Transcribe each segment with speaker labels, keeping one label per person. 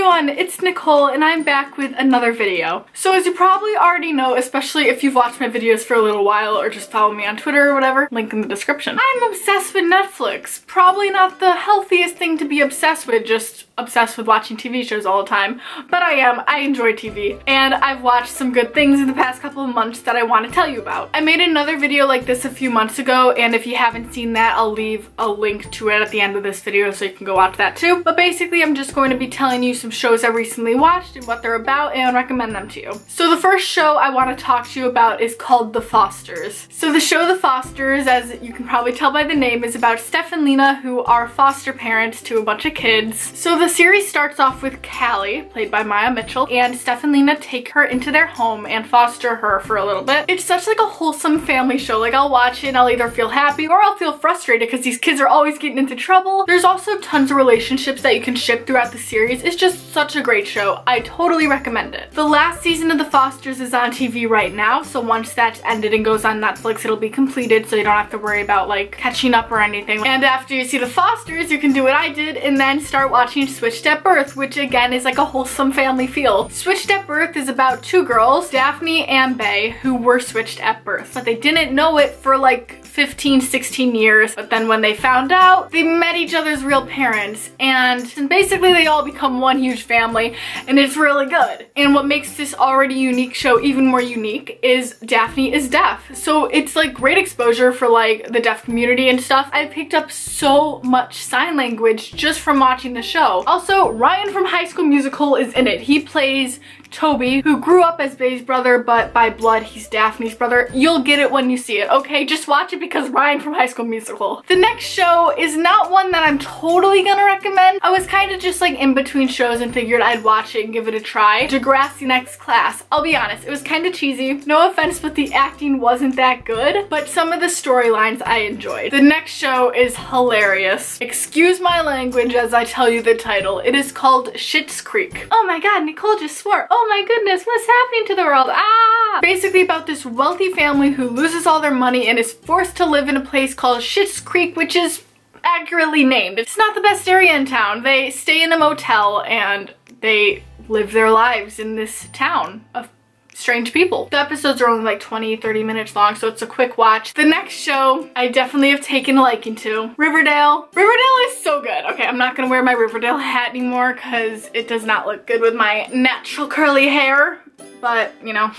Speaker 1: everyone, it's Nicole and I'm back with another video. So as you probably already know, especially if you've watched my videos for a little while or just follow me on Twitter or whatever, link in the description, I'm obsessed with Netflix. Probably not the healthiest thing to be obsessed with, just obsessed with watching TV shows all the time, but I enjoy TV and I've watched some good things in the past couple of months that I want to tell you about. I made another video like this a few months ago, and if you haven't seen that, I'll leave a link to it at the end of this video so you can go watch that too. But basically I'm just going to be telling you some shows I recently watched and what they're about and recommend them to you. So the first show I want to talk to you about is called The Fosters. So the show The Fosters, as you can probably tell by the name, is about Steph and Lena, who are foster parents to a bunch of kids. So the series starts off with Callie, played by Maya Mitchell, and Steph and Lena take her into their home and foster her for a little bit. It's such like a wholesome family show. Like, I'll watch it and I'll either feel happy or I'll feel frustrated because these kids are always getting into trouble. There's also tons of relationships that you can ship throughout the series. It's just such a great show. I totally recommend it. The last season of The Fosters is on TV right now, so once that's ended and goes on Netflix, it'll be completed, so you don't have to worry about like catching up or anything. And after you see The Fosters, you can do what I did and then start watching Switched at Birth, which again is like a wholesome family feel. Switched at Birth is about two girls, Daphne and Bay, who were switched at birth, but they didn't know it for like 15, 16 years. But then when they found out, they met each other's real parents, and basically they all become one huge family, and it's really good. And what makes this already unique show even more unique is Daphne is deaf. So it's like great exposure for like the deaf community and stuff. I picked up so much sign language just from watching the show. Also, Ryan from High School Musical is in it. He plays Toby, who grew up as Bay's brother, but by blood he's Daphne's brother. You'll get it when you see it, okay? Just watch it because Ryan from High School Musical. The next show is not one that I'm totally gonna recommend. I was kind of just like in between shows and figured I'd watch it and give it a try. Degrassi Next Class. I'll be honest, it was kind of cheesy. No offense, but the acting wasn't that good, but some of the storylines I enjoyed. The next show is hilarious. Excuse my language as I tell you the title. It is called Schitt's Creek. Oh my god, Nicole just swore. Oh my goodness, what's happening to the world? Ah! Basically about this wealthy family who loses all their money and is forced to live in a place called Schitt's Creek, which is accurately named. It's not the best area in town. They stay in a motel and they live their lives in this town of strange people. The episodes are only like 20-30 minutes long, so it's a quick watch. The next show I definitely have taken a liking to, Riverdale. Riverdale is so good. Okay, I'm not gonna wear my Riverdale hat anymore because it does not look good with my natural curly hair, but you know.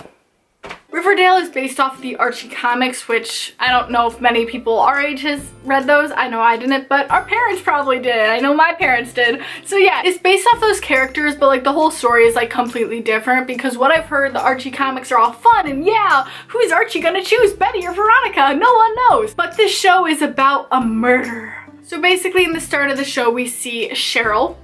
Speaker 1: Riverdale is based off the Archie comics, which I don't know if many people our age has read those. I know I didn't, but our parents probably did. I know my parents did. So yeah, it's based off those characters, but like the whole story is like completely different because what I've heard, the Archie comics are all fun and yeah, who is Archie gonna choose, Betty or Veronica? No one knows. But this show is about a murder. So basically in the start of the show we see Cheryl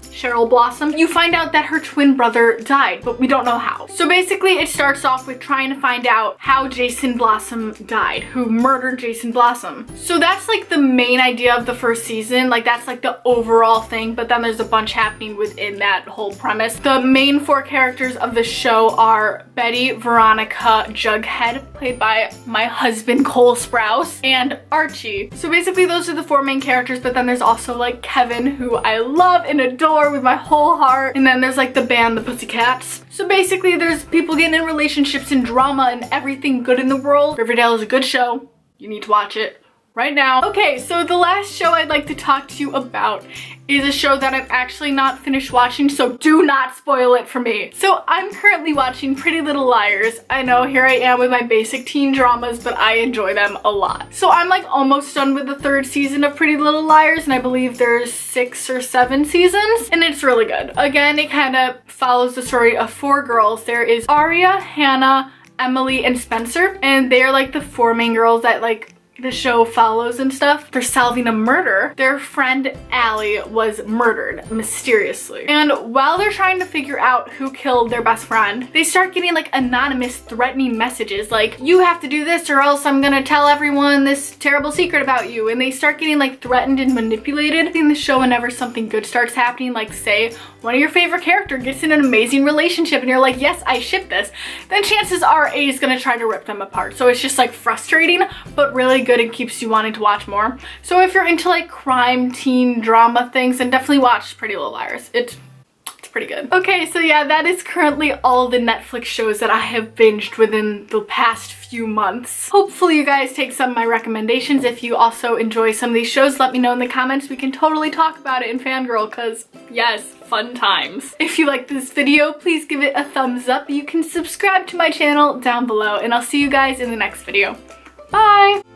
Speaker 1: Blossom. You find out that her twin brother died, but we don't know how. So basically it starts off with trying to find out how Jason Blossom died, who murdered Jason Blossom. So that's like the main idea of the first season, like that's like the overall thing, but then there's a bunch happening within that whole premise. The main four characters of the show are Betty, Veronica, Jughead, played by my husband Cole Sprouse, and Archie. So basically those are the four main characters, but then there's also like Kevin, who I love and adore with my whole heart, and then there's like the band the Pussycats. So basically there's people getting in relationships and drama and everything good in the world. Riverdale is a good show. You need to watch it right now. Okay, so the last show I'd like to talk to you about is a show that I'm actually not finished watching, so do not spoil it for me. So I'm currently watching Pretty Little Liars. I know, here I am with my basic teen dramas, but I enjoy them a lot. So I'm like almost done with the third season of Pretty Little Liars, and I believe there's 6 or 7 seasons, and it's really good. Again, it kind of follows the story of 4 girls. There is Aria, Hannah, Emily, and Spencer, and they're like the 4 main girls that like the show follows and stuff. They're solving a murder. Their friend Allie was murdered mysteriously. And while they're trying to figure out who killed their best friend, they start getting like anonymous threatening messages like, you have to do this or else I'm gonna tell everyone this terrible secret about you. And they start getting like threatened and manipulated in the show whenever something good starts happening. Like say one of your favorite character gets in an amazing relationship and you're like, yes, I ship this. Then chances are A is gonna try to rip them apart. So it's just like frustrating, but really good and keeps you wanting to watch more. So if you're into like crime, teen drama things, then definitely watch Pretty Little Liars. It's pretty good. Okay, so yeah, that is currently all the Netflix shows that I have binged within the past few months. Hopefully you guys take some of my recommendations. If you also enjoy some of these shows, let me know in the comments. We can totally talk about it in Fangirl, because yes, fun times. If you like this video, please give it a thumbs up. You can subscribe to my channel down below, and I'll see you guys in the next video. Bye!